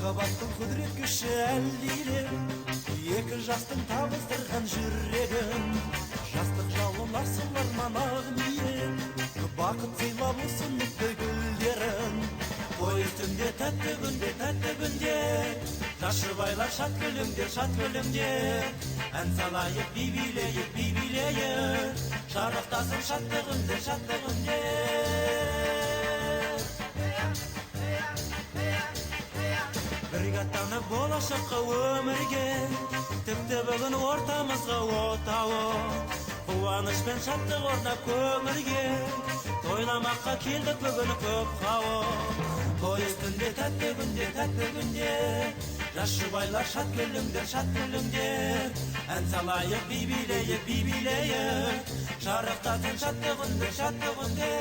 махаббаттың құдірет күші әлдилеп, екі жастың табыстырған жүрегін, жастық жалын арсылар манақ ниет, бақыт сыйлап ұсыныпты гүлдерін. Той үстінде тәтті күнде, жас жұбайлар шат күлімдер, ән салайық би билейік, шарықтасын шаттығында. Бірге аттанып болашаққа өмірге, тіпті бүгін ортамызға отауы, қуаныш пен шаттық орнап көңілге, тойламаққа келдік бүгін көп қауым. Той үстінде тәтті күнде, жас жұбайлар шат күлімдер, ән салайық би билейік, шарықтасын шаттығында.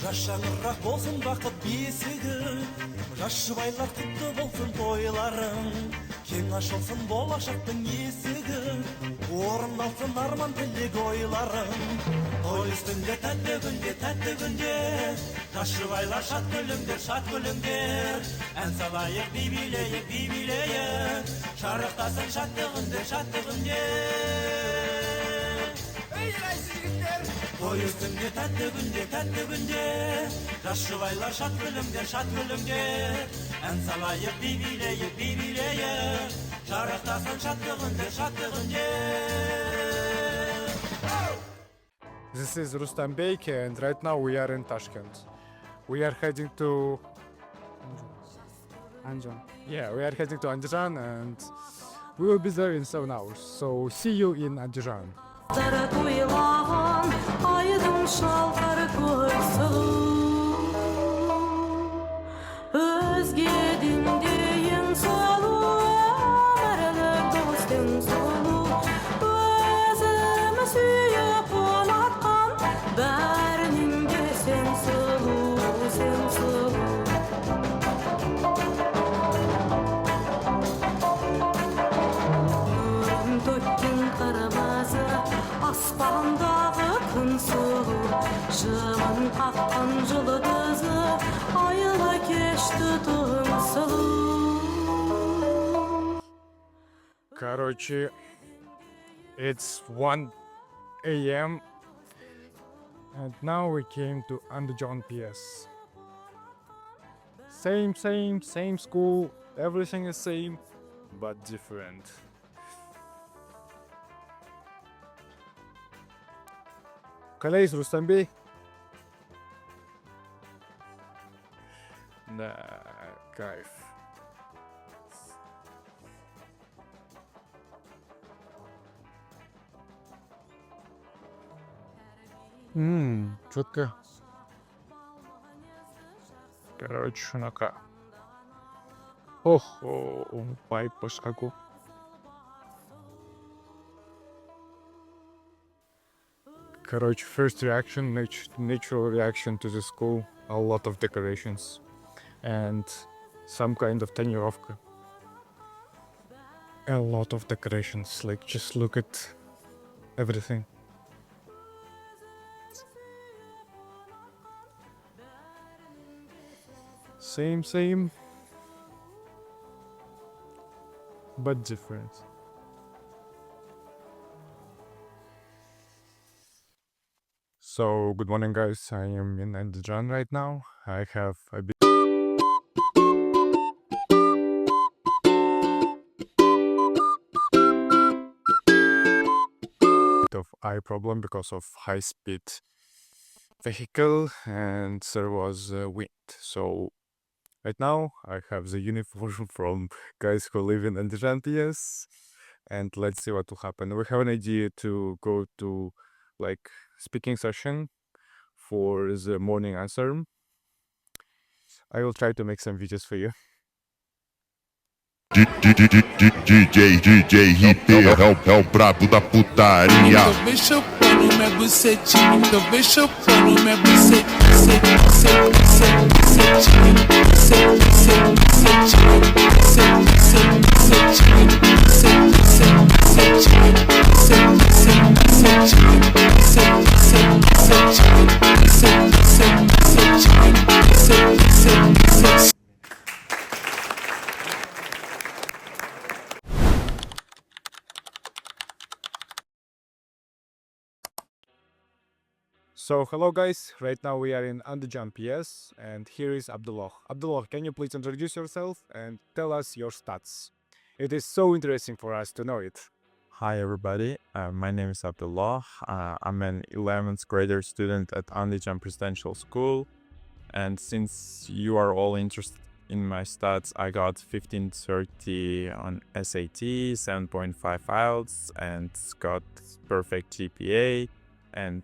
Жас шаңырақ болсын бақыт бесігі, жас жұбайлар құтты болсын тойларың, кең ашылсын болашақтың есігі, орындалсын арман тілек ойларың. Той үстінде тәтті күнде, жас жұбайлар шат күлімдер, ән салайық би билейік, шарықтасын шаттығында. Той үстінде тәтті күнде, жас жұбайлар шат күлімдер, ән салайық би билейік, шарықтасын шаттығында. This is Rustambek, and right now we are in Tashkent. We are heading to Andijan. Yeah, we are heading to Andijan, and we will be there in 7 hours. So see you in Andijan. Toylаған айдың шалқар көксұлу, өзгеден де ең сұлу, өмірлік достың сұлу, өзімі сүйіп ұнатқан, бәрінен де сен сұлу. Төккен қырмызы аспандағы күн сұлу, жымын қаққан жұлдызы, айлы кешті түн сұлу. Короче, it's 1 a.m. and now we came to Andijan PS. Same school, everything is same, but different. Kalais Rustambek. Да, кайф. Четко. Короче, шунака. Пайп по скаку. Короче, first reaction, natural reaction to the school, a lot of decorations and some kind of tonirovka. A lot of decorations, like just look at everything. Same, but different. So, good morning guys, I am in Andijan right now. I have a bit of eye problem because of high-speed vehicle and there was wind. So, right now I have the uniform from guys who live in Andijan PS, and let's see what will happen. We have an idea to go to like speaking session for the morning answer. I will try to make some videos for you. DJ Ribeiro é o brabo da putaria. Vem chupando minha bucetinha, vem chupando minha bucetinha, So hello guys, right now we are in Andijan PS and here is Abdulloh. Abdulloh, can you please introduce yourself and tell us your stats? It is so interesting for us to know it. Hi everybody, my name is Abdulloh. I'm an 11th grader student at Andijan Presidential School, and since you are all interested in my stats, I got 1530 on SAT, 7.5 IELTS, and got perfect GPA and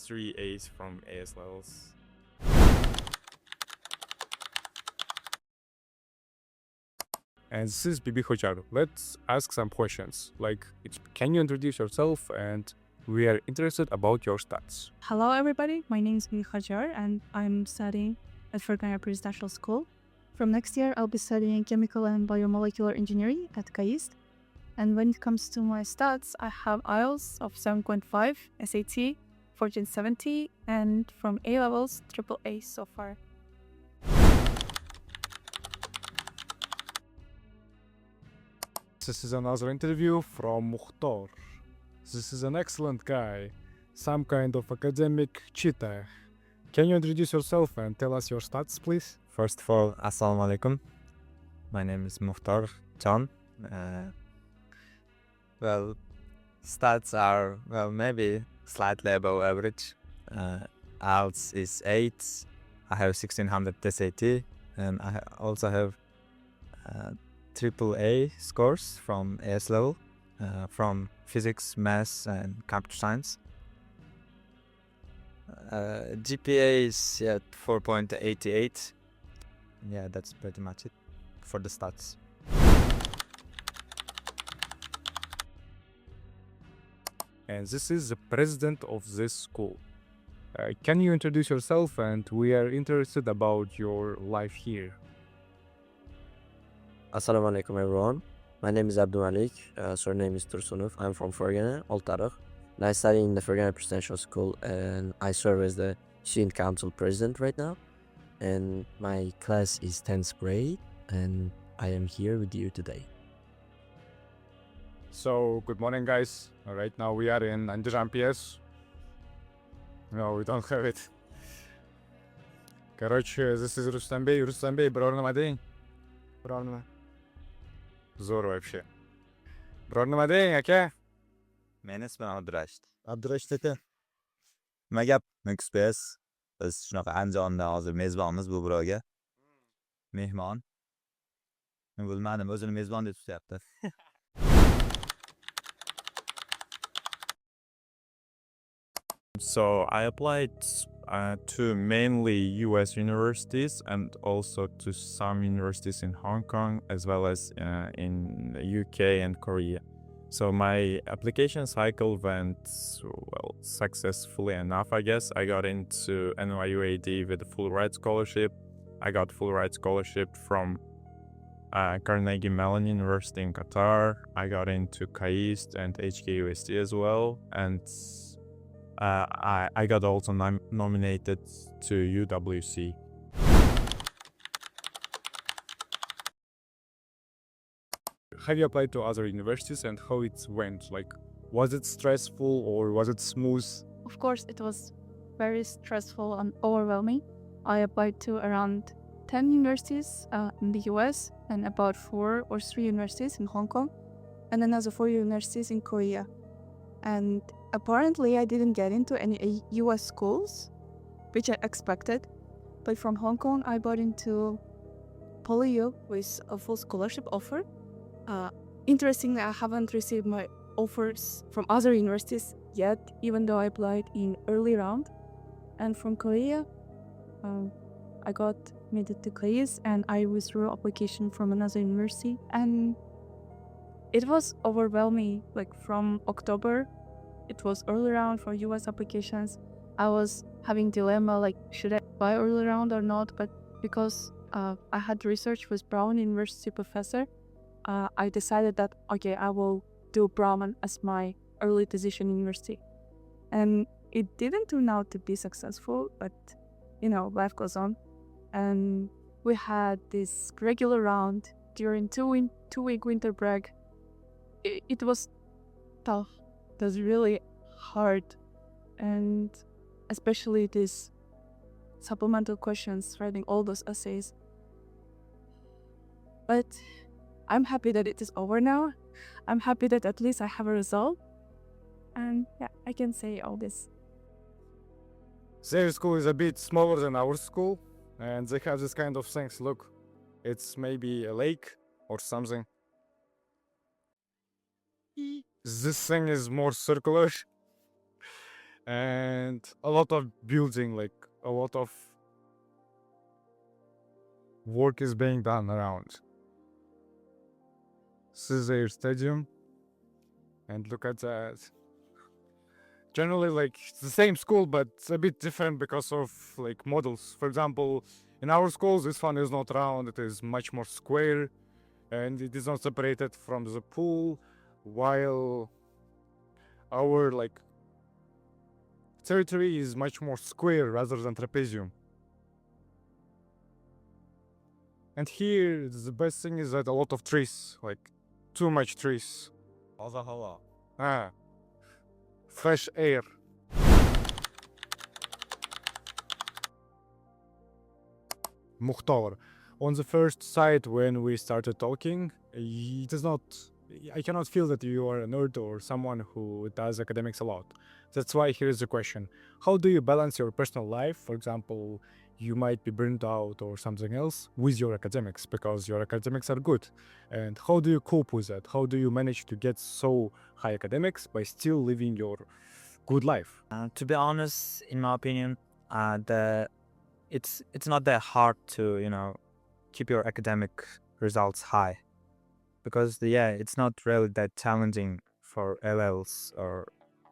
3 A's from AS levels. And this is Bibihajar. Let's ask some questions. Like, can you introduce yourself? And we are interested about your stats. Hello everybody, my name is Bibihajar and I'm studying at Fergana Presidential School. From next year I'll be studying chemical and biomolecular engineering at KAIST. And when it comes to my stats, I have IELTS of 7.5, SAT 1470, and from A levels, triple A so far. This is another interview from Muxtor. This is an excellent guy, some kind of academic cheetah. Can you introduce yourself and tell us your stats, please? First of all, Assalamu alaikum. My name is Muxtorjon. Well, stats are, maybe slightly above average. IELTS is 8. I have 1600 SAT, and I also have triple A scores from AS level, from physics, maths, and computer science. GPA is 4.88. Yeah, that's pretty much it for the stats. And this is the president of this school. Can you introduce yourself? And we are interested about your life here. Assalamu alaikum everyone. My name is Abdumalik, surname is Tursunov. I'm from Fergana, Old Tarikh. And I study in the Fergana Presidential School and I serve as the student council president right now. And my class is 10th grade and I am here with you today. So, good morning guys. Right now we are in Andijan PS. No, we don't have it. Короче, this is Rustambek. Rustambek, брор нема дейин? Брор нема? Zo'r вообще. Biror nima deng, aka? Meni ismim Abdurashid. Abdurashid aka. Nima gap, Timecodes PS? Biz shunaqa Andijonda hozir mezbonmiz bu birovga. Mehmon. Men bilmadim, o'zini mezbon deb tutyapti. So I applied to mainly US universities and also to some universities in Hong Kong as well as in the UK and Korea. So my application cycle went well successfully enough, I guess. I got into NYUAD with a full ride scholarship. I got full ride scholarship from Carnegie Mellon University in Qatar. I got into KAIST and HKUST as well, and I got also nominated to UWC. Have you applied to other universities and how it went? Like, was it stressful or was it smooth? Of course, it was very stressful and overwhelming. I applied to around 10 universities in the US and about 4 or 3 universities in Hong Kong and another 4 universities in Korea. And apparently I didn't get into any US schools, which I expected. But from Hong Kong, I got into PolyU with a full scholarship offer. Interestingly, I haven't received my offers from other universities yet, even though I applied in early round. And from Korea, I got admitted to KAIST and I withdrew application from another university. And it was overwhelming. Like from October, it was early round for US applications. I was having dilemma like should I apply early round or not, but because I had research with Brown University professor, I decided that okay, I will do Brown as my early decision university. And it didn't turn out to be successful, but you know, life goes on. And we had this regular round during two-week winter break. It was tough. It was really hard, and especially these supplemental questions, writing all those essays. But I'm happy that it is over now. I'm happy that at least I have a result. And yeah, I can say all this. Their school is a bit smaller than our school, and they have this kind of things. Look, it's maybe a lake or something. This thing is more circular, and a lot of building, like a lot of work is being done around. This is their stadium, and look at that. Generally, like it's the same school, but it's a bit different because of like models. For example, in our schools, this one is not round; it is much more square, and it is not separated from the pool. While our like territory is much more square rather than trapezium. And here, the best thing is that a lot of trees, like too much trees. Fresh air. Muxtorjon. On the first sight, when we started talking, it is not. I cannot feel that you are a nerd or someone who does academics a lot. That's why here is the question: how do you balance your personal life? For example, you might be burned out or something else with your academics because your academics are good. And how do you cope with that? How do you manage to get so high academics by still living your good life? To be honest, in my opinion, it's not that hard to keep your academic results high, because it's not really that challenging for LLs or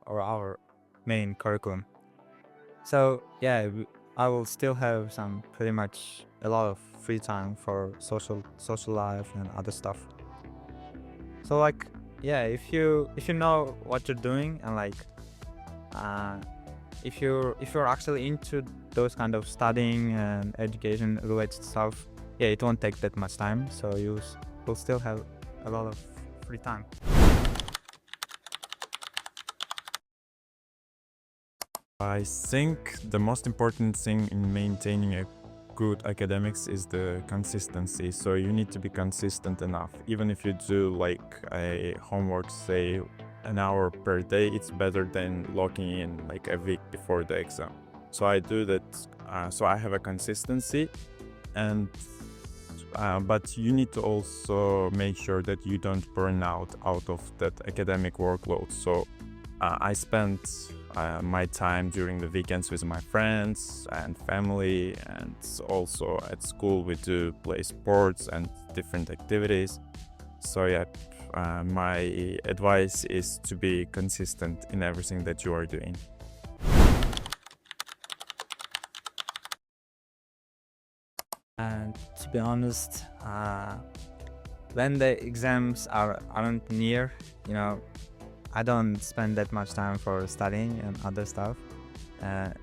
our main curriculum. So I will still have pretty much a lot of free time for social life and other stuff. So if you know what you're doing, and if you're actually into those kind of studying and education related stuff, it won't take that much time. So you will still have a lot of free time. I think the most important thing in maintaining a good academics is the consistency. So you need to be consistent enough. Even if you do like a homework, say an hour per day, it's better than locking in like a week before the exam. So I do that. So I have a consistency, and but you need to also make sure that you don't burn out of that academic workload. So I spend my time during the weekends with my friends and family, and also at school we do play sports and different activities. So my advice is to be consistent in everything that you are doing. And to be honest, when the exams aren't near, I don't spend that much time for studying and other stuff. The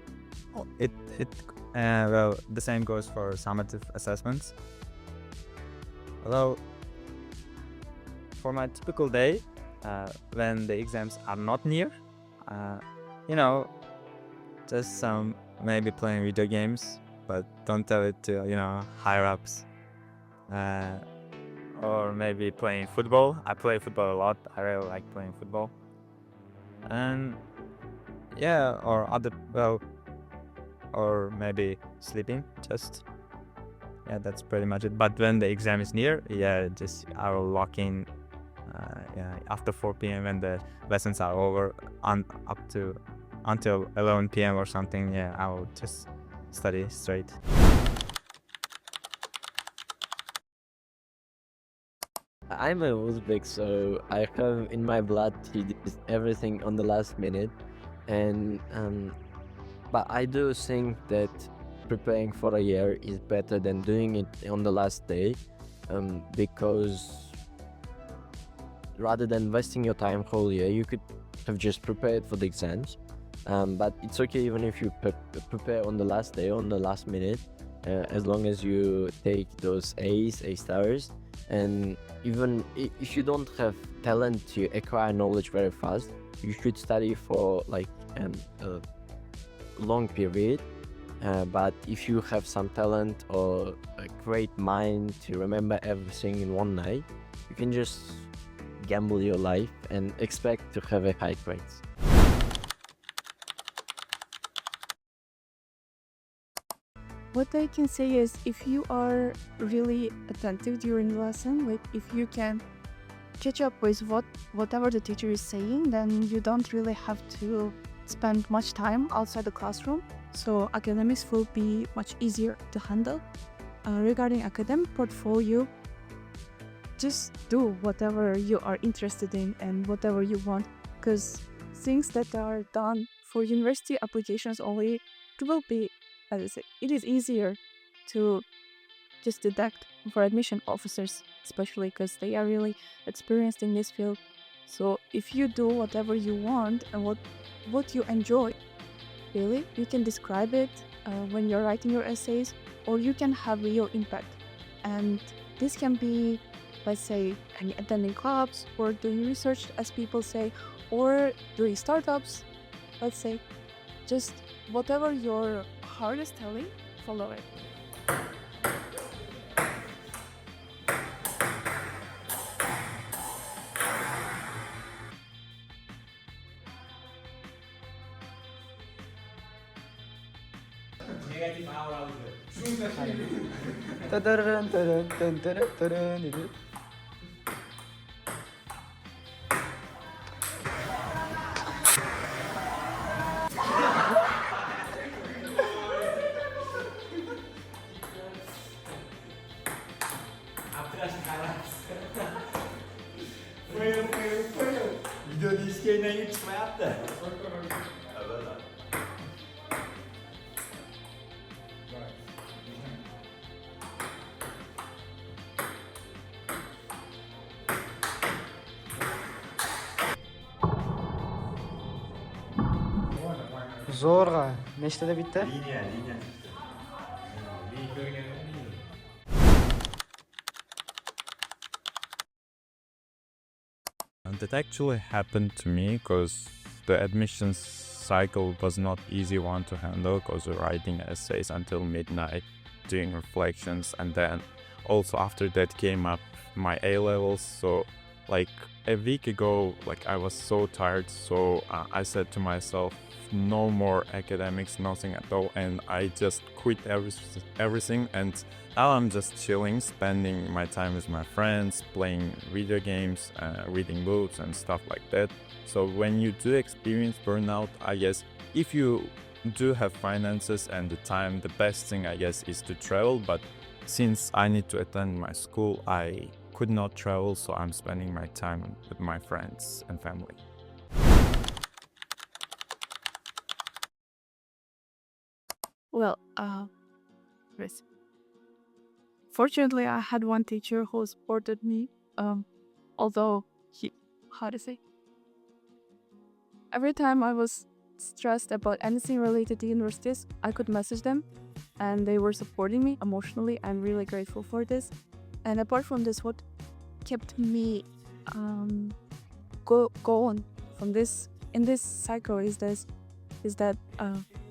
same goes for summative assessments. Although for my typical day, when the exams are not near, just maybe playing video games, but don't tell it to higher ups. Or maybe playing football. I play football a lot. I really like playing football. And or maybe sleeping. That's pretty much it. But when the exam is near, I will lock in. After 4 p.m. when the lessons are over, until 11 p.m. or something. I will just study straight. I'm a Uzbek, so I have in my blood to do everything on the last minute, and but I do think that preparing for a year is better than doing it on the last day, because rather than wasting your time whole year, you could have just prepared for the exams. But it's okay even if you prepare on the last day, on the last minute, as long as you take those A stars. And even if you don't have talent to acquire knowledge very fast, you should study for like a long period. But if you have some talent or a great mind to remember everything in one night, you can just gamble your life and expect to have a high grades. What I can say is, if you are really attentive during the lesson, like if you can catch up with whatever the teacher is saying, then you don't really have to spend much time outside the classroom. So academics will be much easier to handle. Regarding academic portfolio, just do whatever you are interested in and whatever you want, because things that are done for university applications only, it will be, as I say, it is easier to just deduct for admission officers, especially because they are really experienced in this field. So if you do whatever you want and what you enjoy, really, you can describe it when you're writing your essays, or you can have real impact. And this can be, let's say, attending clubs or doing research, as people say, or doing startups, let's say. Just whatever your heart is telling, follow it. Video diskine çıkmayaptı. Zo'rg'a. Nechtada bitta? Liniya. And that actually happened to me because the admissions cycle was not easy one to handle, because writing essays until midnight, doing reflections, and then also after that came up my A levels. So like a week ago, like I was so tired, so I said to myself, no more academics, nothing at all, and I just quit everything, and now I'm just chilling, spending my time with my friends, playing video games, reading books and stuff like that. So when you do experience burnout, I guess if you do have finances and the time, the best thing, I guess, is to travel. But since I need to attend my school, I could not travel, so I'm spending my time with my friends and family. Well, yes. Fortunately, I had one teacher who supported me, although how to say? Every time I was stressed about anything related to universities, I could message them, and they were supporting me emotionally. I'm really grateful for this. And apart from this, what kept me go on from this in this cycle is that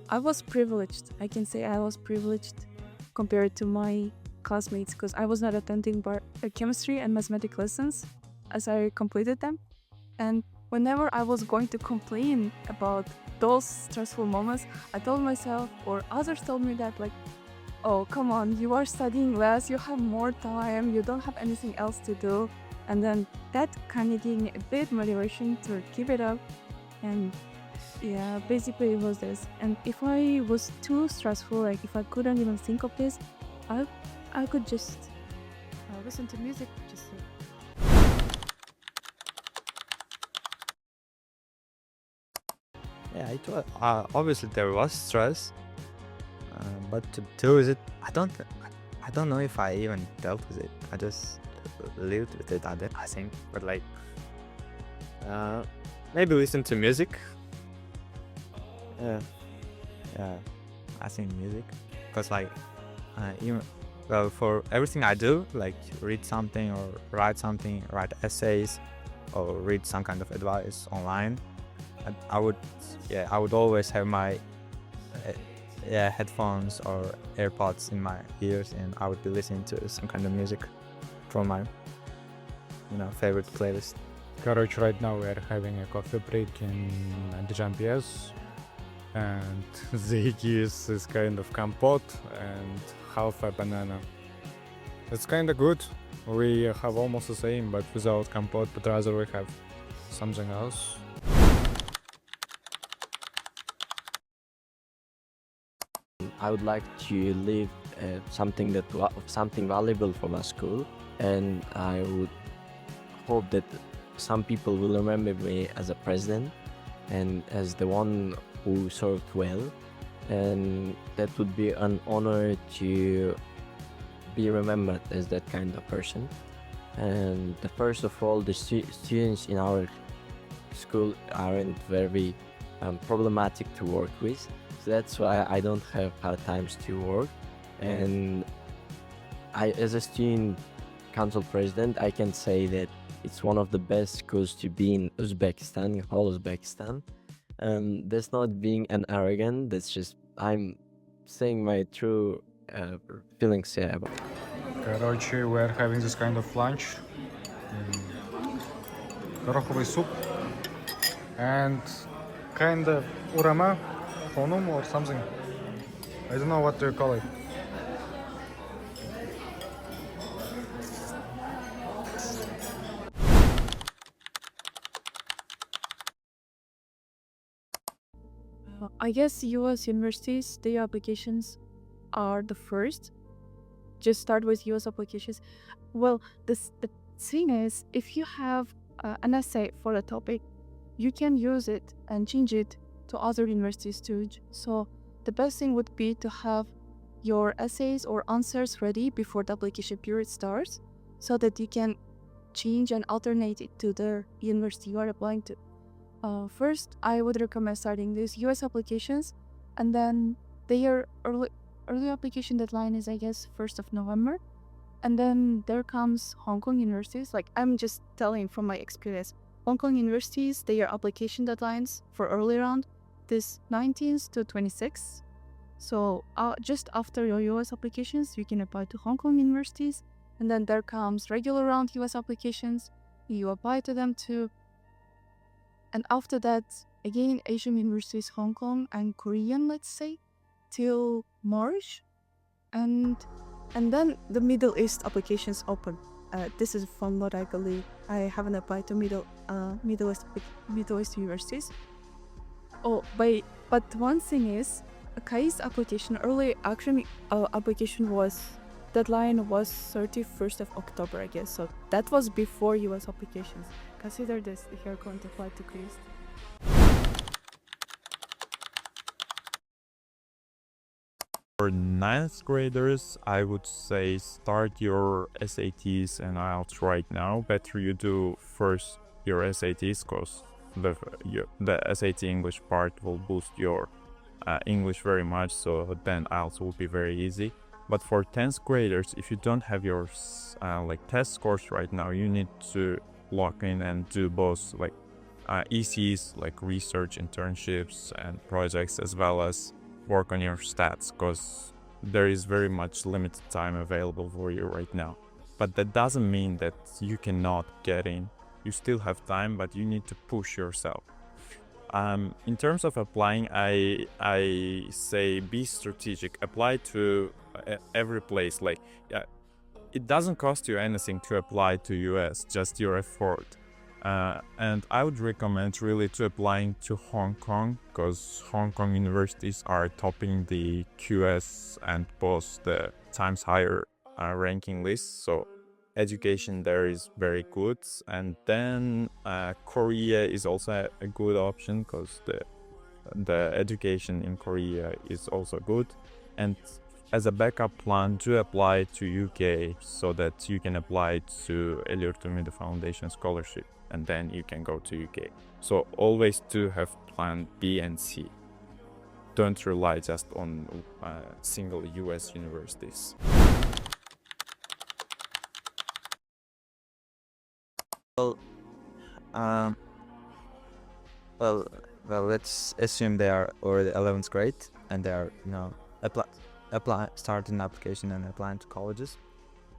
I was privileged. I can say I was privileged compared to my classmates, because I was not attending chemistry and mathematics lessons as I completed them. And whenever I was going to complain about those stressful moments, I told myself, or others told me that, like, oh, come on, you are studying less, you have more time, you don't have anything else to do. And then that kind of gave me a bit motivation to keep it up. And yeah, basically it was this. And if I was too stressful, like if I couldn't even think of this, I could just listen to music, just yeah, it was obviously there was stress, but to deal with it, I don't know if I even dealt with it. I just lived with it. I think, but like maybe listen to music. Yeah, I think music, because like even well, for everything I do, like read something or write something, write essays, or read some kind of advice online, I would always have my headphones or AirPods in my ears, and I would be listening to some kind of music from my favorite playlist. Короче, right now we are having a coffee break in Andijan PS, and the keys is kind of compote and half a banana. It's kind of good. We have almost the same, but without compote, but rather we have something else. I would like to leave something something valuable for my school, and I would hope that some people will remember me as a president and as the one who served well, and that would be an honor to be remembered as that kind of person. And first of all, the students in our school aren't very problematic to work with, so that's why I don't have hard times to work. And I, as a student council president, I can say that it's one of the best schools to be in Uzbekistan, in whole Uzbekistan. That's not being an arrogant, that's just I'm saying my true feelings here about. Короче, we're having this kind of lunch. Гороховый soup and kind of urama, honum or something. I don't know what to call it. I guess US universities, their applications are the first. Just start with US applications. Well, the thing is, if you have an essay for a topic, you can use it and change it to other universities too. So the best thing would be to have your essays or answers ready before the application period starts, so that you can change and alternate it to the university you are applying to. First, I would recommend starting these US applications, and then their early application deadline is, I guess, 1st of November. And then there comes Hong Kong universities. Like, I'm just telling from my experience. Hong Kong universities, their application deadlines for early round is 19th to 26th. So just after your US applications, you can apply to Hong Kong universities. And then there comes regular round US applications. You apply to them too. And after that, again, Asian universities, Hong Kong and Korean, let's say, till March. And then the Middle East applications open. This is from what I believe. I haven't applied to Middle East universities. But one thing is, a KAIST application, early actually application deadline was 31st of October, I guess. So that was before US applications. Consider this if you're going to apply to KAIST. For 9th graders, I would say start your SATs and IELTS right now. Better you do first your SATs, because the SAT English part will boost your English very much, so then IELTS will be very easy. But for 10th graders, if you don't have your test scores right now, you need to lock in and do both ECs, like research, internships and projects, as well as work on your stats, because there is very much limited time available for you right now. But that doesn't mean that you cannot get in. You still have time, but you need to push yourself. In terms of applying, I say be strategic. Apply to every place. It doesn't cost you anything to apply to US, just your effort. And I would recommend really to applying to Hong Kong, because Hong Kong universities are topping the QS and both the Times Higher ranking list. So education there is very good. And then Korea is also a good option, because the education in Korea is also good, and as a backup plan, to apply to UK so that you can apply to Eliot Tumide Foundation scholarship, and then you can go to UK. So always to have plan B and C. Don't rely just on single US universities. Well, let's assume they are already 11th grade and they are, starting application and applying to colleges.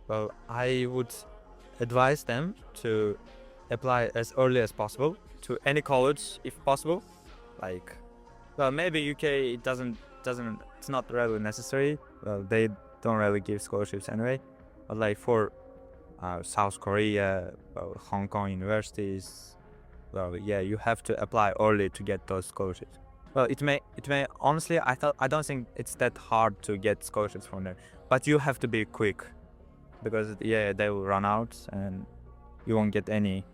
Well, I would advise them to apply as early as possible to any college if possible. Like, well, maybe UK it doesn't it's not really necessary. Well, they don't really give scholarships anyway. But like for South Korea, well, Hong Kong universities, well, yeah, you have to apply early to get those scholarships. Well, it may honestly, I don't think it's that hard to get scholarships from there, but you have to be quick, because yeah, they will run out and you won't get any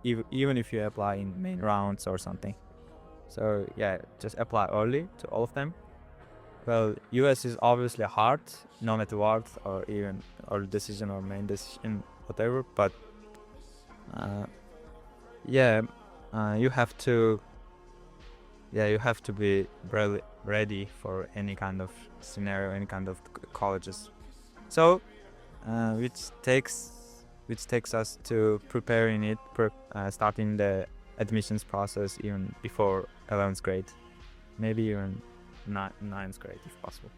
even if you apply in main rounds or something. So yeah, just apply early to all of them. Well, US is obviously hard, no matter what, or even early decision or main decision, whatever. But you have to be really ready for any kind of scenario, any kind of colleges. So, which takes us to preparing it, starting the admissions process even before 11th grade, maybe even 9th grade if possible.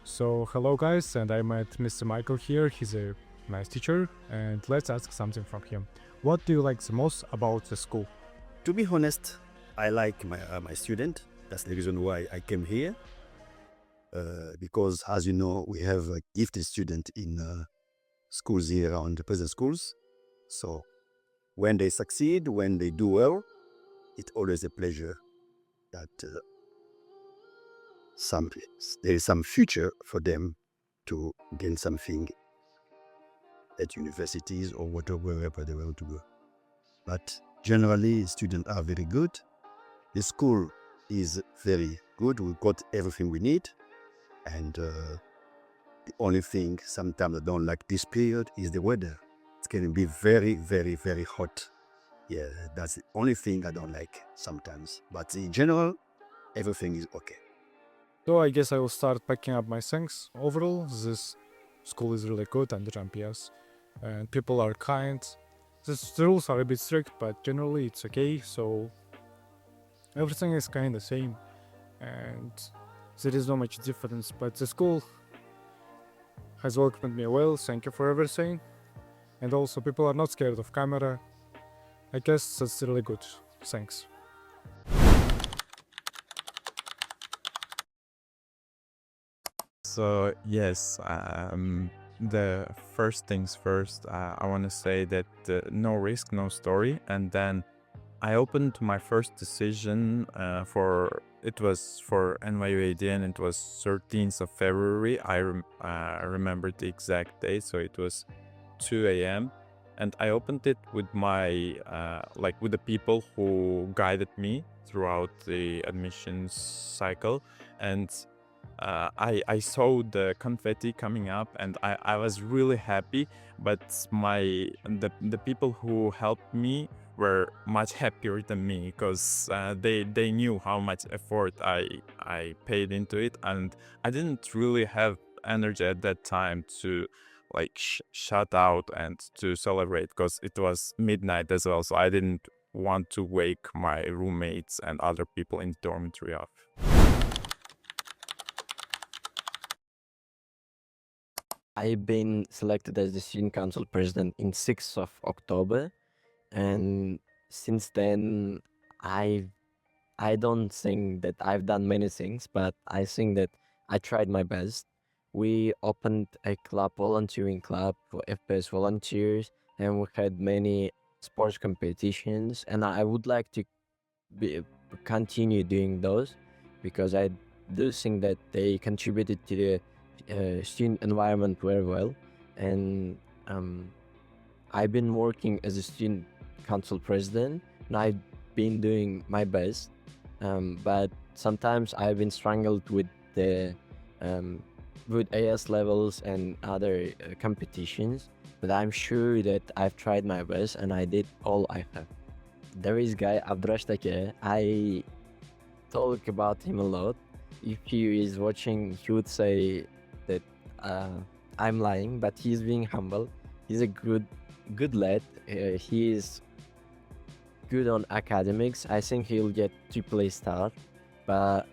So hello guys, and I met Mr. Michael here. He's a nice teacher, and let's ask something from him. What do you like the most about the school? To be honest, I like my student. That's the reason why I came here. Because as you know, we have a gifted student in schools here around the present schools. So when they succeed, when they do well, it's always a pleasure that there is some future for them to gain something at universities or wherever they want to go. But generally, students are very good. The school is very good. We've got everything we need. And the only thing sometimes I don't like this period is the weather. It's going to be very, very, very hot. Yeah, that's the only thing I don't like sometimes. But in general, everything is okay. So I guess I will start packing up my things. Overall, this school is really good, Andijan PS, and people are kind. The rules are a bit strict, but generally it's okay, so everything is kind of the same, and there is not much difference, but the school has welcomed me well, thank you for everything, and also people are not scared of camera. I guess that's really good, thanks. So yes, the first things first, I want to say that no risk, no story. And then I opened my first decision it was for NYU ADN. It was 13th of February. I remember the exact date, so it was 2 a.m. And I opened it with my with the people who guided me throughout the admissions cycle, and I saw the confetti coming up, and I was really happy. But the people who helped me were much happier than me, because they knew how much effort I paid into it, and I didn't really have energy at that time to shut out and to celebrate, because it was midnight as well, so I didn't want to wake my roommates and other people in the dormitory up. I've been selected as the student council president in 6th of October, and since then I don't think that I've done many things, but I think that I tried my best. We opened a volunteering club for FPS volunteers, and we had many sports competitions, and I would like to continue doing those, because I do think that they contributed to the student environment very well. And I've been working as a student council president, and I've been doing my best. But sometimes I've been struggled with the with AS levels and other competitions. But I'm sure that I've tried my best and I did all I have. There is guy Abdurashid. I talk about him a lot. If he is watching, he would say that I'm lying, but he's being humble. He's a good lad. He is good on academics. I think he'll get AAA star. But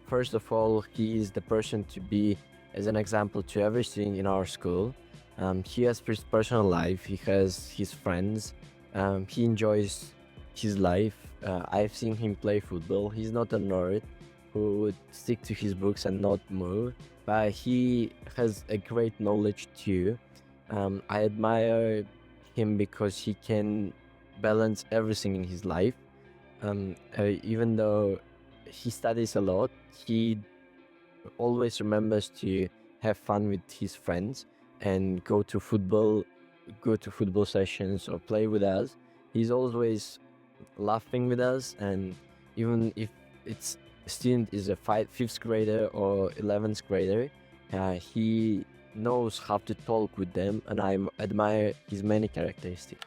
first of all, he is the person to be as an example to everything in our school. He has his personal life. He has his friends. He enjoys his life. I've seen him play football. He's not a nerd who would stick to his books and not move, but he has a great knowledge too. I admire him because he can balance everything in his life. Even though he studies a lot, he always remembers to have fun with his friends and go to football sessions or play with us. He's always laughing with us, and even if it's student is a 5th grader or 11th grader, he knows how to talk with them, and I admire his many characteristics.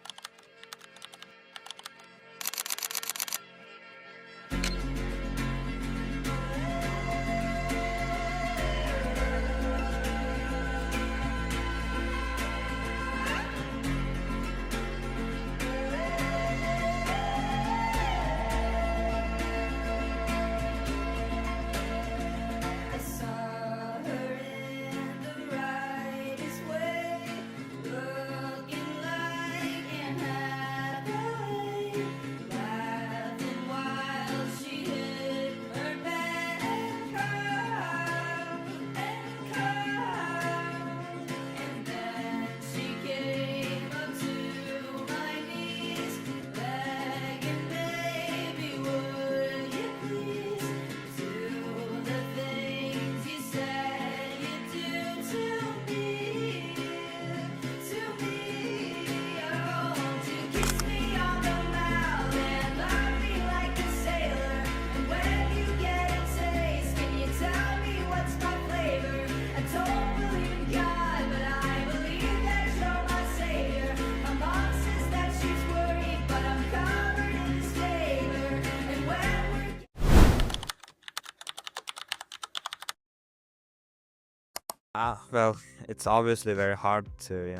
Well, it's obviously very hard to,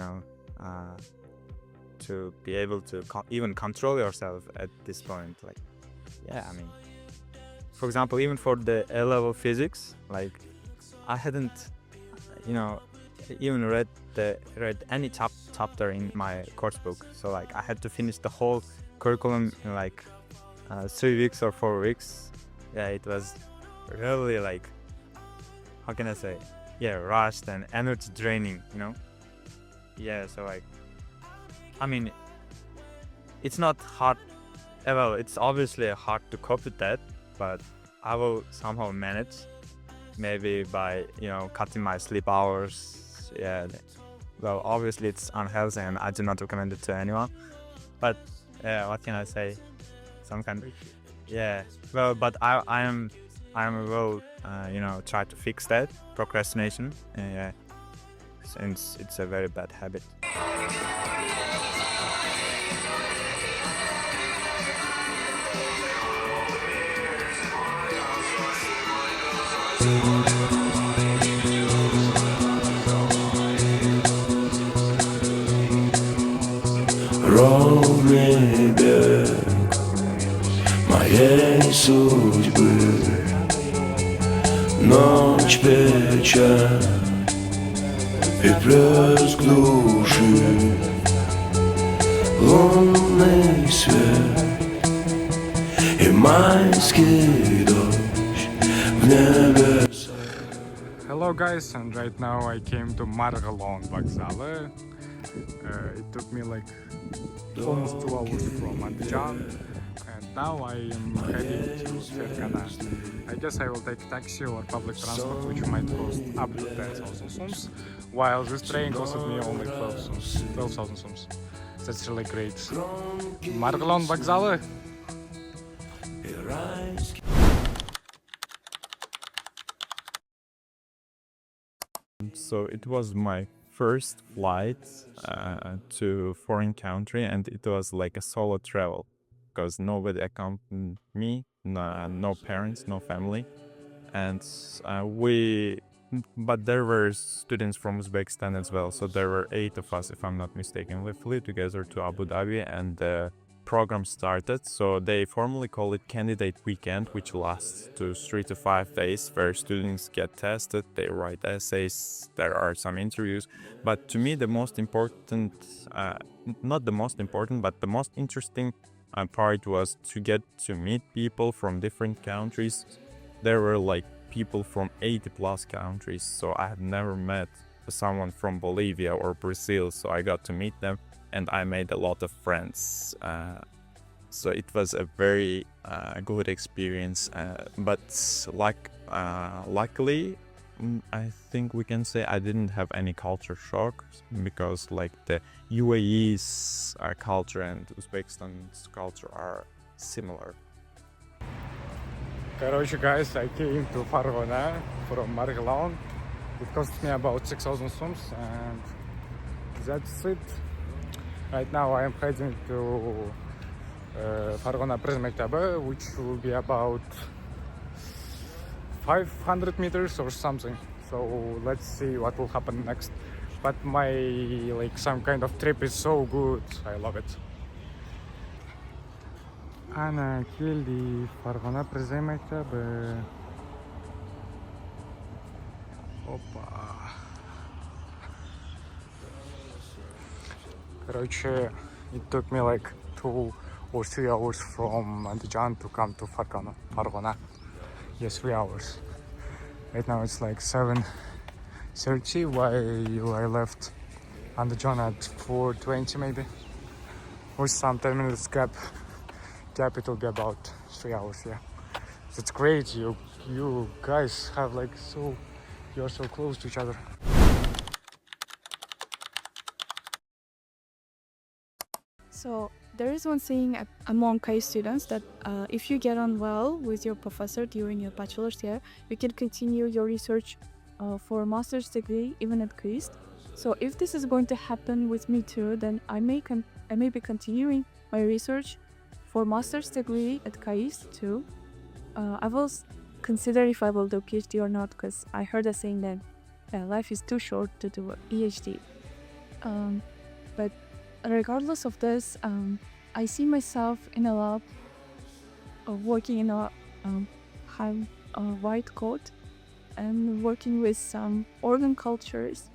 to be able to even control yourself at this point. Like, yeah, I mean, for example, even for the A-level physics, like, I hadn't, even read any chapter in my course book. So, like, I had to finish the whole curriculum in, like, 3 weeks or 4 weeks. Yeah, it was really, like, how can I say? Yeah, rushed and energy draining, Yeah, so like, I mean, it's not hard. Well, it's obviously hard to cope with that, but I will somehow manage. Maybe by, cutting my sleep hours. Yeah, well, obviously it's unhealthy and I do not recommend it to anyone. But, what can I say? Some kind of, yeah. Well, but I will, try to fix that procrastination, since it's a very bad habit. Ровный бег моей судьбы, ночь печаль и плеск души, лунный свет и майский дождь в небесах. Hello guys, and right now I came to Margilon Bachelor. It took me like almost 2 hours from Andijan, and now I am heading to Fergana. I guess I will take taxi or public transport, which might cost up to 10,000 soms, while this train costed me only 12,000 soms. That's really great. Margilon вокзалы. So it was my first flight to foreign country, and it was like a solo travel because nobody accompanied me, no parents, no family, and but there were students from Uzbekistan as well, so there were 8 of us, if I'm not mistaken. We flew together to Abu Dhabi, and the program started. So they formally call it candidate weekend, which lasts to 3 to 5 days, where students get tested, they write essays, there are some interviews. But to me, the most important, not the most important, but the most interesting part was to get to meet people from different countries. There were like people from 80 plus countries, so I had never met someone from Bolivia or Brazil, so I got to meet them and I made a lot of friends. So it was a very good experience, but luckily I think we can say I didn't have any culture shock, because like the UAE's culture and Uzbekistan's culture are similar. Короче, guys, I came to Fergana from Margilon. It cost me about 6,000 soms, and that's it. Right now I am heading to Fergana PS, which will be about 500 meters or something. So let's see what will happen next. But my some kind of trip is so good. I love it. أنا كيلي فرغنا برزي مكتبة. Опа. Короче, it took me like 2 or 3 hours from Andijan to come to Fergana. Yes, 3 hours. Right now it's like 7:30, while I left Andijan at 4:20 maybe. With some 10 minutes gap, it will be about 3 hours, yeah. That's great. You guys have you're so close to each other. So there is one saying among KAIST students that if you get on well with your professor during your bachelor's year, you can continue your research for a master's degree even at KAIST. So if this is going to happen with me too, then I may be continuing my research for master's degree at KAIST too. I will consider if I will do PhD or not, because I heard a saying that life is too short to do a PhD. But regardless of this, I see myself in a lab working in a white coat and working with some organ cultures.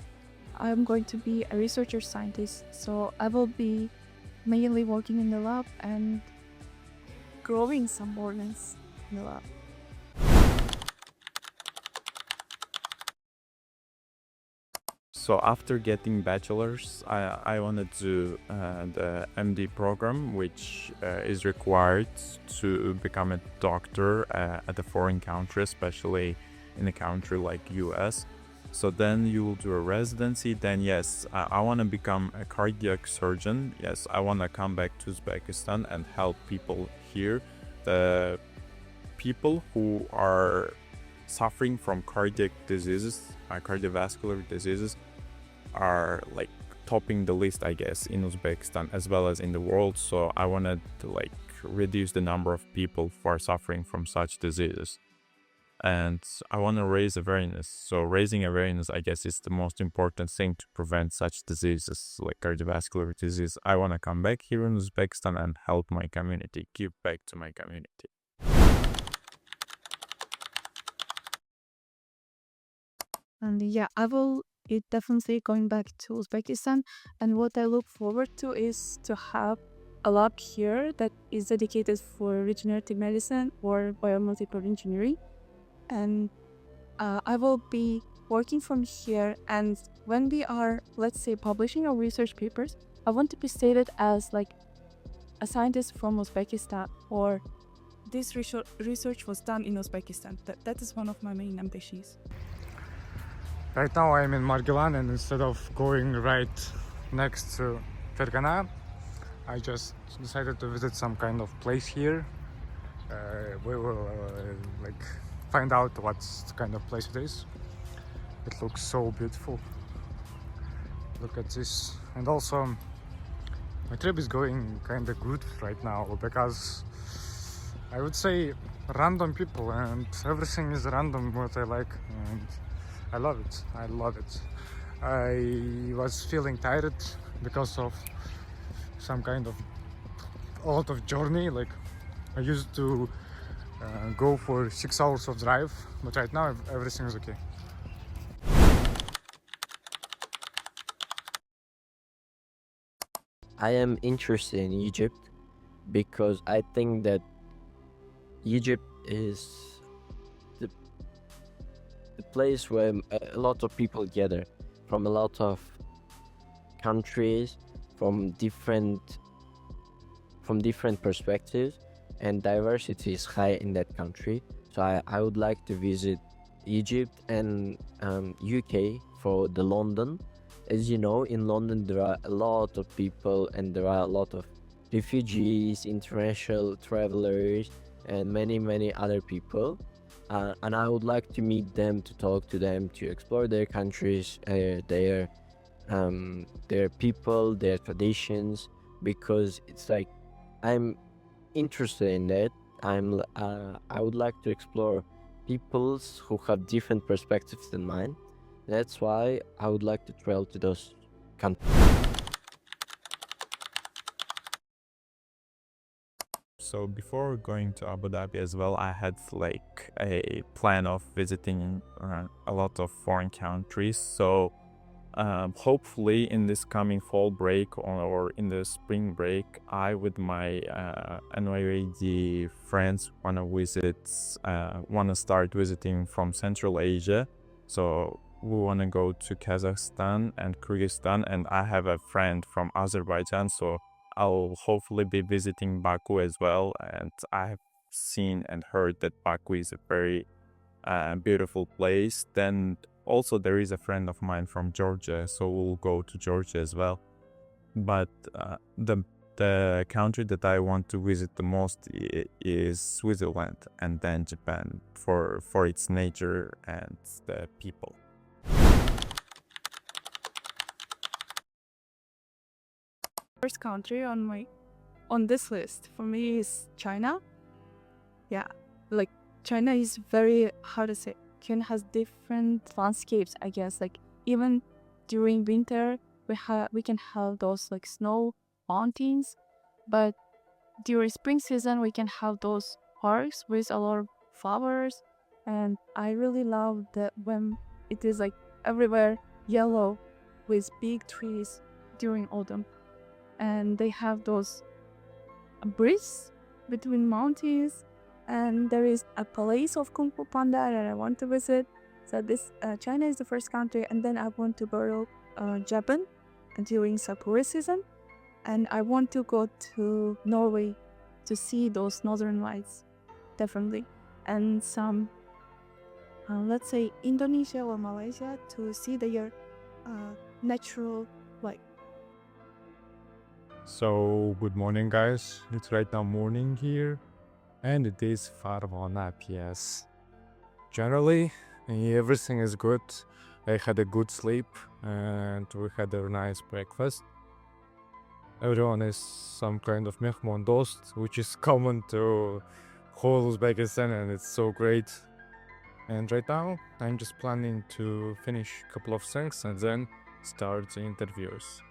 I'm going to be a researcher scientist, so I will be mainly working in the lab and growing some organs in the lab. So after getting bachelor's, I wanted to do the MD program, which is required to become a doctor at a foreign country, especially in a country like US. So then you will do a residency. Then yes, I want to become a cardiac surgeon. Yes, I want to come back to Uzbekistan and help people here. The people who are suffering from cardiac diseases, cardiovascular diseases, are like topping the list, I guess, in Uzbekistan as well as in the world. So I wanted to reduce the number of people who are suffering from such diseases. And I want to raise awareness. So raising awareness, I guess, is the most important thing to prevent such diseases like cardiovascular disease. I want to come back here in Uzbekistan and help my community, give back to my community. And yeah, I will be definitely going back to Uzbekistan. And what I look forward to is to have a lab here that is dedicated for regenerative medicine or biomedical engineering. And I will be working from here, and when we are, let's say, publishing our research papers, I want to be stated as a scientist from Uzbekistan, or this research was done in Uzbekistan. That is one of my main ambitions. Right now I'm in Margilan, and instead of going right next to Fergana, I just decided to visit some kind of place here. We will like find out what kind of place it is. It looks so beautiful. Look at this. And also my trip is going kind of good right now, because I would say random people and everything is random what I like, and I love it. I love it. I was feeling tired because of some kind of a lot of journey. Like I used to go for 6 hours of drive, but right now everything is okay. I am interested in Egypt because I think that Egypt is the place where a lot of people gather from a lot of countries, from different perspectives, and diversity is high in that country. So I would like to visit Egypt and UK for the London. As you know, in London there are a lot of people and there are a lot of refugees, international travelers, and many other people. And I would like to meet them, to talk to them, to explore their countries, their people, their traditions, because it's like I'm interested in that. I would like to explore peoples who have different perspectives than mine. That's why I would like to travel to those countries. So before going to Abu Dhabi as well, I had like a plan of visiting a lot of foreign countries. So hopefully in this coming fall break or in the spring break, I with my NYAD friends wanna start visiting from Central Asia. So we wanna go to Kazakhstan and Kyrgyzstan, and I have a friend from Azerbaijan, so I'll hopefully be visiting Baku as well. And I have seen and heard that Baku is a very beautiful place. Then also there is a friend of mine from Georgia, so we'll go to Georgia as well. But the country that I want to visit the most is Switzerland, and then Japan for its nature and the people. First country on this list for me is China. Yeah, like China is very, how to say, China has different landscapes, I guess. Like even during winter we can have those like snow mountains, but during spring season we can have those parks with a lot of flowers. And I really love that when it is like everywhere yellow with big trees during autumn. And they have those bridges between mountains, and there is a place of Kung Fu Panda that I want to visit. So this China is the first country, and then I want to go to Japan during Sakura season, and I want to go to Norway to see those northern lights, definitely, and some let's say Indonesia or Malaysia to see their natural light. So good morning guys, it's right now morning here, and it is Fergana PS. Generally everything is good. I had a good sleep and we had a nice breakfast. Everyone is some kind of mehman dost, which is common to whole Uzbekistan, and it's so great. And right now I'm just planning to finish a couple of things and then start the interviews.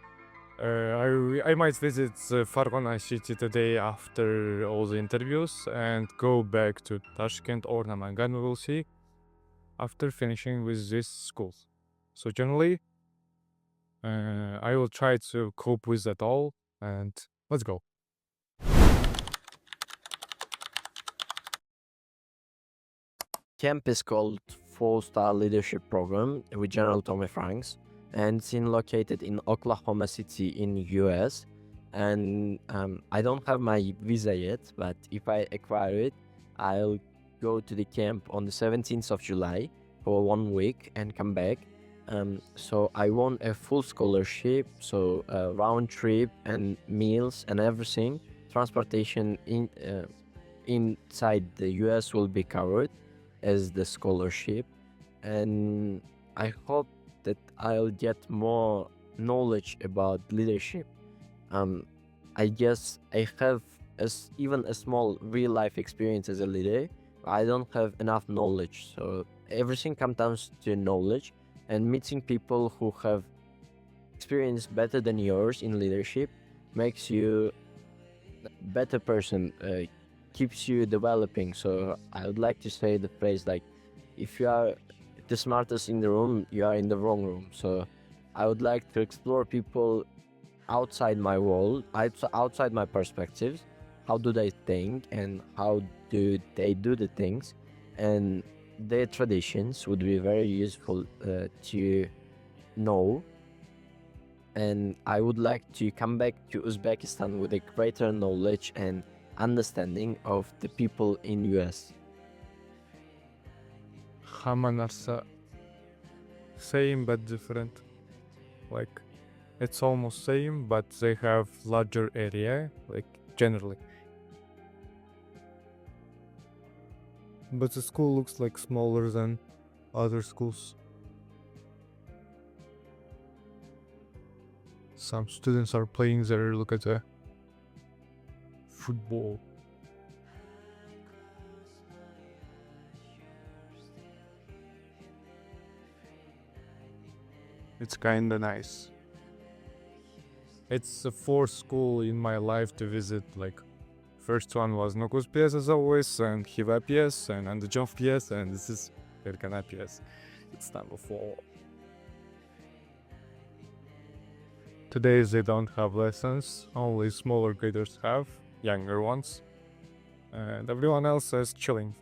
I might visit Fergana city today after all the interviews and go back to Tashkent or Namangan, we will see, after finishing with this school. So generally, I will try to cope with that all, and let's go. Camp is called 4-Star Leadership Program with General Tommy Franks, and it's located in Oklahoma City in US. And I don't have my visa yet, but if I acquire it, I'll go to the camp on the 17th of July for 1 week and come back. So I won a full scholarship, so round trip and meals and everything. Transportation inside the US will be covered as the scholarship, and I hope that I'll get more knowledge about leadership. I guess I have even a small real life experience as a leader. I don't have enough knowledge, so everything comes down to knowledge, and meeting people who have experience better than yours in leadership makes you a better person, keeps you developing. So I would like to say the phrase like, if you are the smartest in the room, you are in the wrong room. So I would like to explore people outside my world, outside my perspectives. How do they think and how do they do the things? And their traditions would be very useful to know. And I would like to come back to Uzbekistan with a greater knowledge and understanding of the people in US. Hamma narsa same but different. Like, it's almost same, but they have larger area, like generally. But the school looks like smaller than other schools. Some students are playing there, look at the football. It's kinda nice. It's the fourth school in my life to visit. Like, first one was Timecodes PS as always, and Bibihajar PS, and Andijan PS, and this is Fergana PS. It's number 4. Today they don't have lessons, only smaller graders have, younger ones, and everyone else is chilling.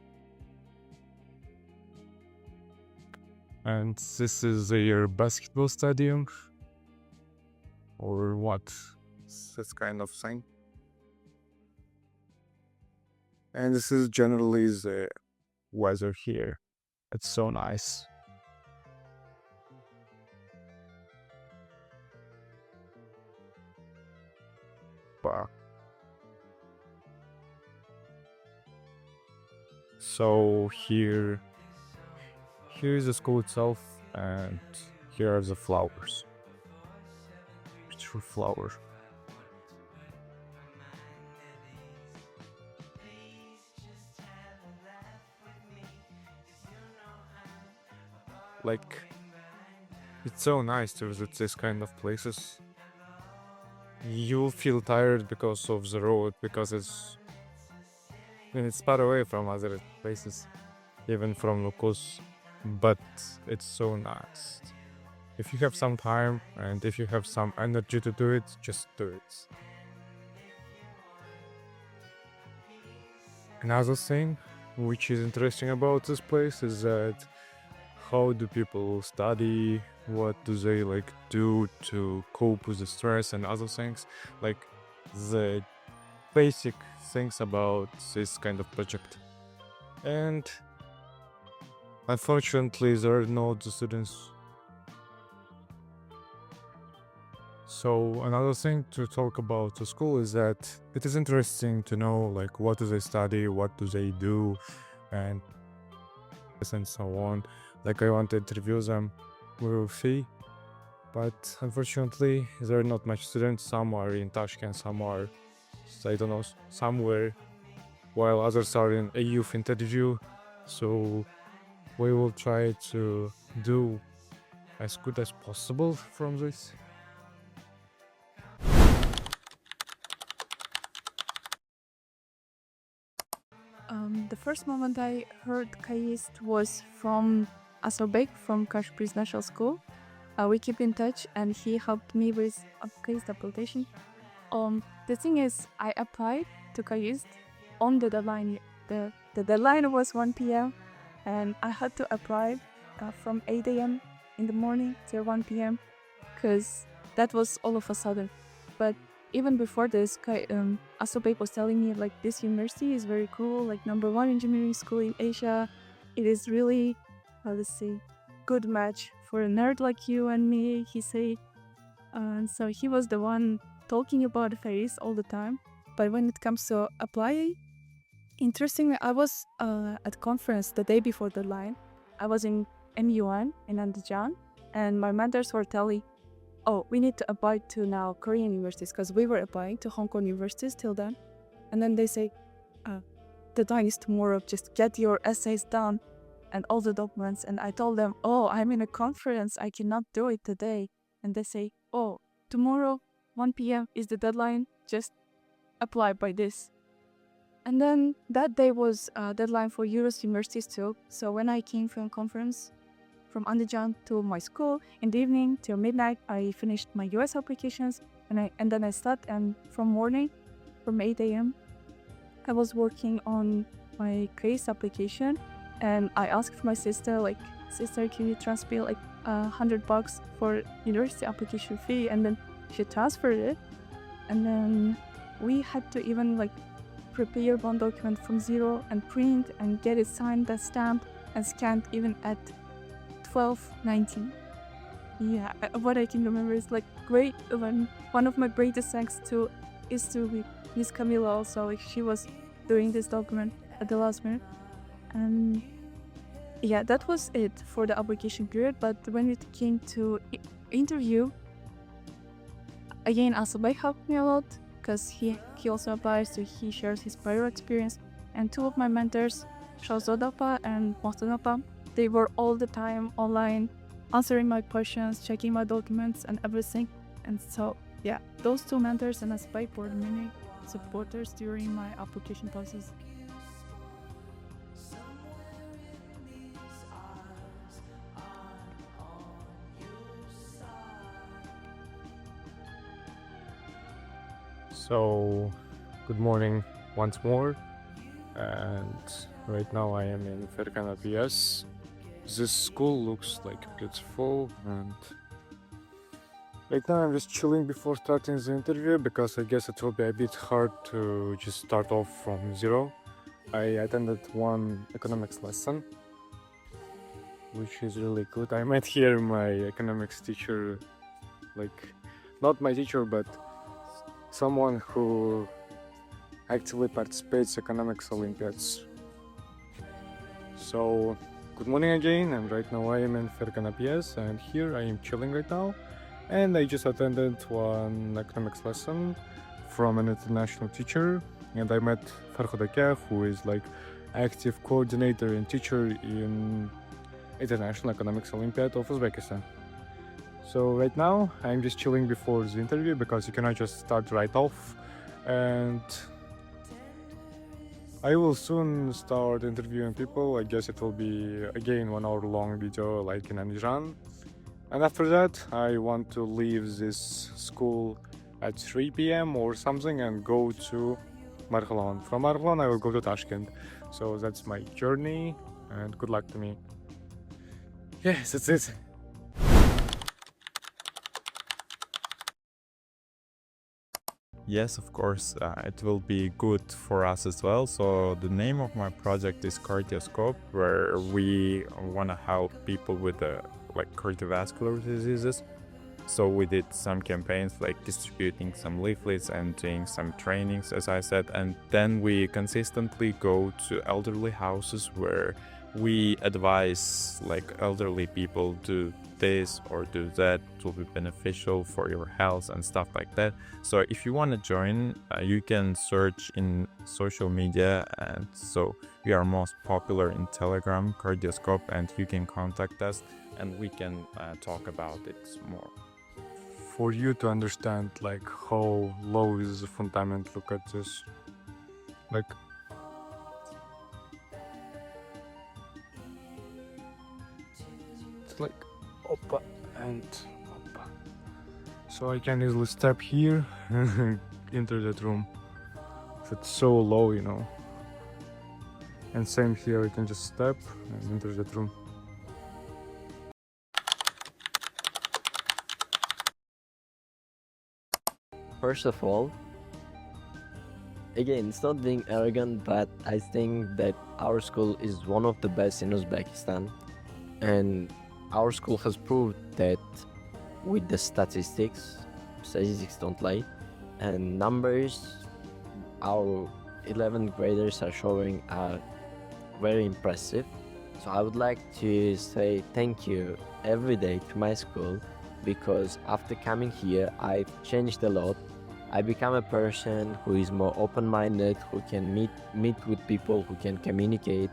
And this is their basketball stadium, or what? This kind of thing. And this is generally the weather here. It's so nice. Wow. So here is the school itself, and here are the flowers. Beautiful flower. Like, it's so nice to visit this kind of places. You'll feel tired because of the road, because it's far away from other places, even from locals, but it's so nice. If you have some time and if you have some energy to do it, just do it. Another thing which is interesting about this place is that how do people study, what do they like do to cope with the stress and other things, like the basic things about this kind of project. And unfortunately there are no students. So another thing to talk about the school is that it is interesting to know like what do they study, what do they do, and so on. Like, I want to interview them, we will see. But unfortunately there are not much students. Some are in Tashkent, some are, I don't know, somewhere, while others are in a youth interview. So we will try to do as good as possible from this. The first moment I heard KAIST was from Abdulloh from KAIST Presidential School. We keep in touch and he helped me with KAIST application. The thing is, I applied to KAIST on the deadline. The deadline was 1 p.m. and I had to apply from 8 a.m. in the morning till 1 p.m. because that was all of a sudden. But even before this, Abdulloh was telling me like this university is very cool, like #1 engineering school in Asia. It is really, let's see, good match for a nerd like you and me, he said. And so he was the one talking about FAIS all the time. But when it comes to applying, interestingly, I was at conference the day before the deadline. I was in MUN in Andijan, and my mentors were telling, oh, we need to apply to now Korean universities, because we were applying to Hong Kong universities till then. And then they say, the deadline is tomorrow, just get your essays done and all the documents. And I told them, oh, I'm in a conference, I cannot do it today. And they say, oh, tomorrow 1 p.m. is the deadline, just apply by this. And then that day was a deadline for US universities too. So when I came from conference from Andijan to my school in the evening till midnight, I finished my US applications, and then I started, and from morning, from 8 a.m., I was working on my KAIST application, and I asked my sister, like, sister, can you transfer like $100 for university application fee? And then she transferred it, and then we had to even like prepare one document from zero and print and get it signed, the stamp, and scanned even at 12:19. Yeah, what I can remember is like great. One of my greatest thanks is to Miss Camila also. Like, she was doing this document at the last minute, and yeah, that was it for the application period. But when it came to interview, again, Asabay helped me a lot, because he also applies, so he shares his prior experience. And two of my mentors, Shazodapa and Muxtorjon, they were all the time online, answering my questions, checking my documents and everything. And so, yeah, those two mentors and Asabay were the many supporters during my application process. So, good morning once more, and right now I am in Fergana PS. This school looks like beautiful, and right now I'm just chilling before starting the interview, because I guess it will be a bit hard to just start off from zero. I attended one economics lesson, which is really good. I met here my economics teacher, like, not my teacher, but someone who actively participates in economics Olympiads. So, good morning again, and right now I am in Fergana PS, and here I am chilling right now. And I just attended one economics lesson from an international teacher, and I met Fergana, who is like active coordinator and teacher in International Economics Olympiad of Uzbekistan. So right now I'm just chilling before the interview, because you cannot just start right off, and I will soon start interviewing people. I guess it will be again 1 hour long video like in Andijan, and after that I want to leave this school at 3 p.m. or something and go to Margilon. From Margilon I will go to Tashkent. So that's my journey, and good luck to me. Yes, that's it. Yes, of course, it will be good for us as well. So the name of my project is Cardioscope, where we want to help people with like cardiovascular diseases. So we did some campaigns like distributing some leaflets and doing some trainings, as I said, and then we consistently go to elderly houses where we advise like elderly people do this or do that, it will be beneficial for your health and stuff like that. So if you want to join, you can search in social media, and so we are most popular in Telegram, Cardioscope, and you can contact us and we can talk about it more. For you to understand like how low is the fundament, look at this. Like, it's like oppa and oppa. So I can easily step here and enter that room. It's so low, you know. And same here, I can just step and enter that room. First of all, again, it's not being arrogant, but I think that our school is one of the best in Uzbekistan, and our school has proved that with the statistics don't lie, and numbers, our 11th graders are showing are very impressive. So I would like to say thank you every day to my school, because after coming here, I've changed a lot. I become a person who is more open-minded, who can meet with people, who can communicate.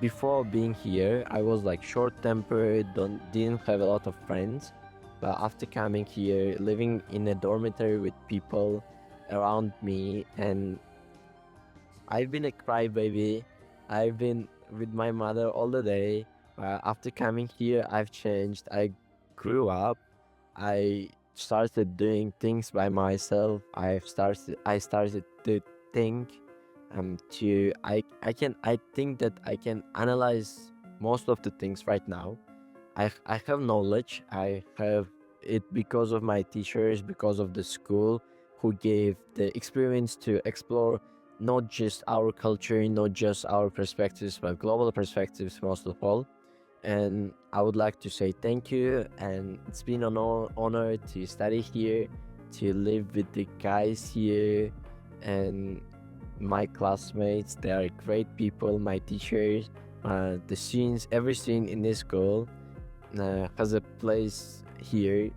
Before being here, I was like short-tempered, didn't have a lot of friends. But after coming here, living in a dormitory with people around me, and I've been a crybaby. I've been with my mother all the day. After coming here, I've changed. I grew up. I started doing things by myself. I started to think. I think that I can analyze most of the things right now. I have knowledge. I have it because of my teachers, because of the school, who gave the experience to explore not just our culture, not just our perspectives, but global perspectives most of all. And I would like to say thank you, and it's been an honor to study here, to live with the guys here, and my classmates. They are great people, my teachers, the students. Every student in this school has a place here.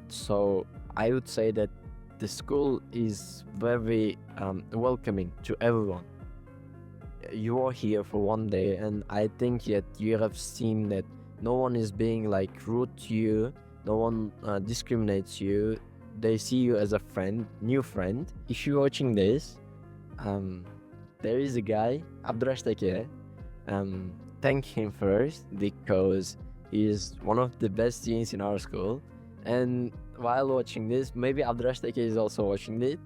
So I would say that the school is very welcoming to everyone. You are here for one day, and I think that you have seen that no one is being like rude to you, no one discriminates you. They see you as a friend, new friend. If you're watching this, there is a guy, Abdurashid. Thank him first, because he is one of the best students in our school. And while watching this, maybe Abdurashid is also watching it.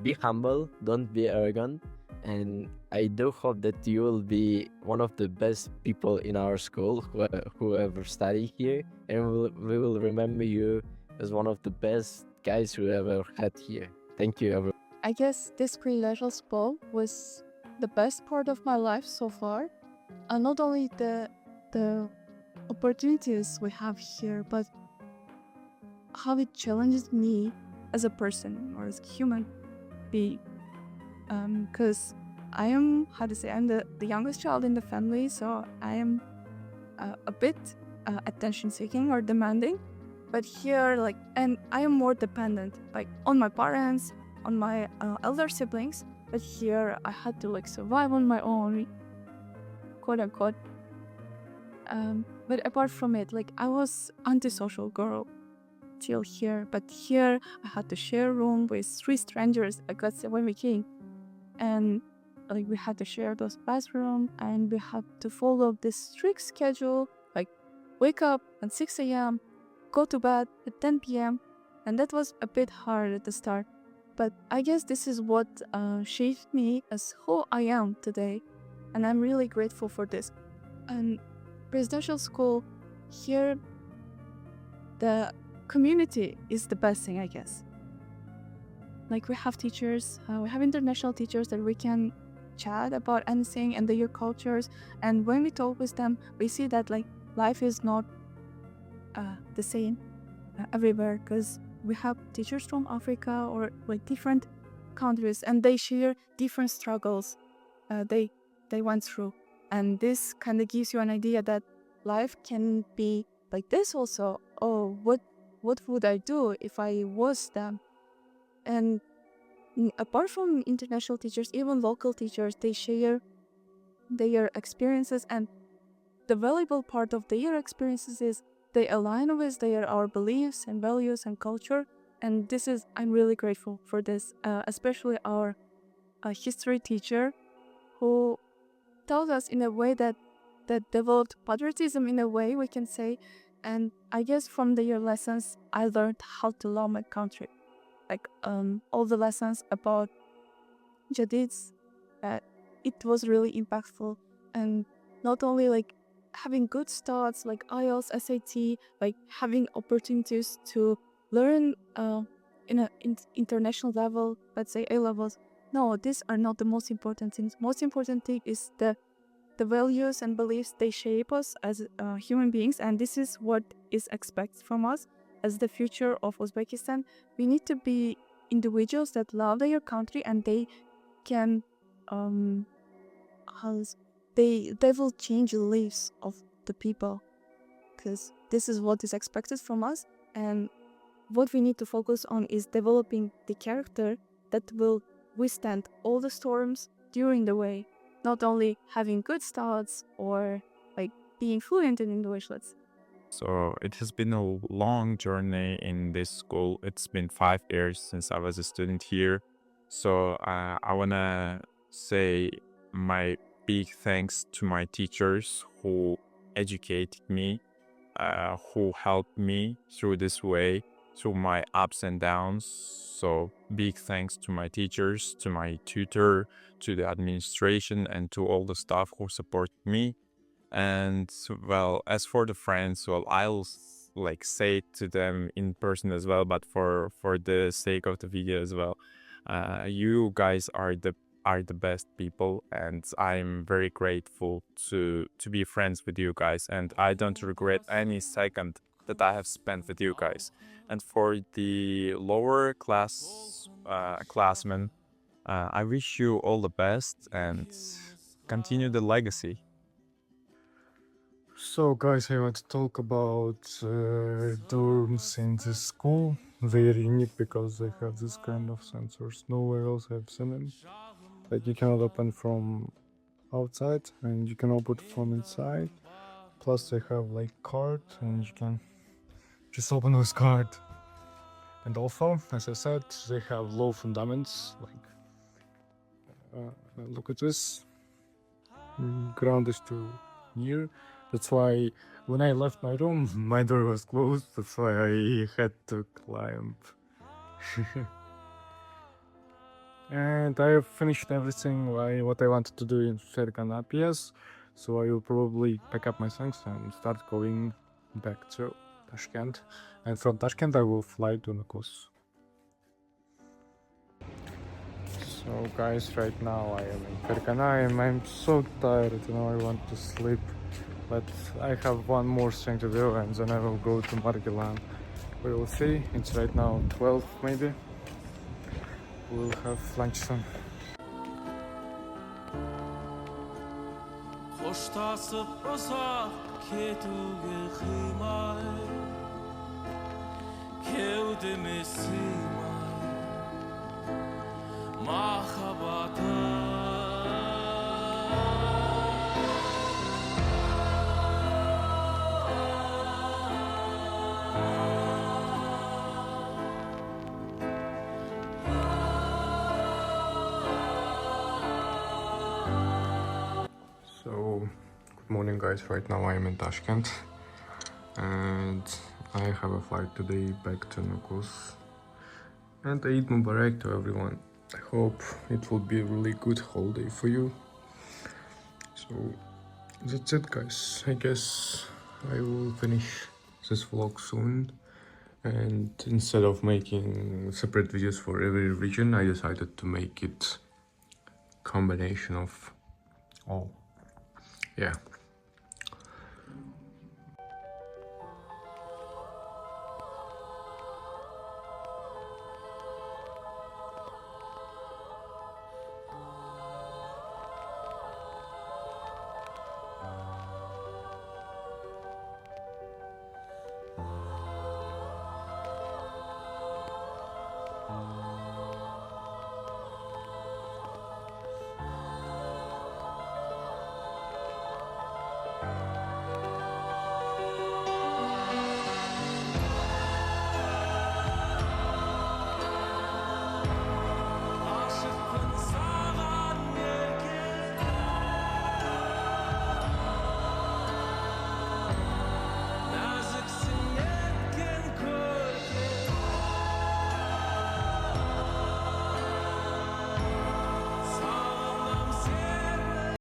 Be humble, don't be arrogant, and I do hope that you will be one of the best people in our school who ever study here, and we will remember you as one of the best guys we ever had here. Thank you, everyone. I guess this pre-level school was the best part of my life so far. And not only the opportunities we have here, but how it challenges me as a person or as a human being. Because I am, I'm the youngest child in the family, so I am a bit attention-seeking or demanding. But here, and I am more dependent, on my parents, on my elder siblings. But here, I had to survive on my own, quote unquote. But apart from it, I was antisocial girl till here. But here, I had to share a room with 3 strangers. Because when we came, and we had to share those bathroom, and we had to follow this strict schedule, wake up at 6 a.m., go to bed at 10 p.m. And that was a bit hard at the start. But I guess this is what shaped me as who I am today. And I'm really grateful for this. And residential school, here, the community is the best thing, I guess. We have teachers, we have international teachers that we can chat about anything and their cultures. And when we talk with them, we see that life is not the same everywhere, because we have teachers from Africa or different countries, and they share different struggles they went through. And this kind of gives you an idea that life can be like this also. Oh, what would I do if I was them? And apart from international teachers, even local teachers, they share their experiences, and the valuable part of their experiences is they align with our beliefs and values and culture. And I'm really grateful for this, especially our history teacher, who tells us in a way that developed patriotism, in a way we can say. And I guess from their lessons, I learned how to love my country. All the lessons about Jadids, it was really impactful. And not only having good starts like IELTS, SAT, having opportunities to learn in an international level, let's say A levels. No, these are not the most important things. Most important thing is the the values and beliefs, they shape us as human beings, and this is what is expected from us as the future of Uzbekistan. We need to be individuals that love their country, and they can they will change the lives of the people, because this is what is expected from us. And what we need to focus on is developing the character that will withstand all the storms during the way, not only having good starts or like being fluent in English, let's say. So it has been a long journey in this school. It's been 5 years since I was a student here. So I want to say my big thanks to my teachers who educated me, who helped me through this way, through my ups and downs. So big thanks to my teachers, to my tutor, to the administration, and to all the staff who support me. And well, as for the friends, well, I'll like say it to them in person as well, but for the sake of the video as well, you guys are the best people, and I'm very grateful to be friends with you guys, and I don't regret any second that I have spent with you guys. And for the lower class classmen, I wish you all the best and continue the legacy. So guys, I want to talk about dorms in this school. They're unique because they have this kind of sensors. Nowhere else I've seen them. Like you cannot open from outside and you can open from inside. Plus they have like card and you can just open with card. And also, as I said, they have low fundaments. Like look at this. Ground is too near. That's why when I left my room, my door was closed. That's why I had to climb. And I have finished everything what I wanted to do in Fergana PS. So I will probably pack up my things and start going back to Tashkent. And from Tashkent I will fly to Nukus. So guys, right now I am in Fergana and I'm so tired, I want to sleep. But I have one more thing to do and then I will go to Margilan. We will see, it's right now 12 maybe. We'll have lunch soon. So, good morning guys, right now I am in Tashkent and I have a flight today back to Nukus. And Eid Mubarak to everyone. I hope it will be a really good holiday for you. So that's it guys, I guess I will finish this vlog soon. And instead of making separate videos for every region, I decided to make it combination of all. Yeah.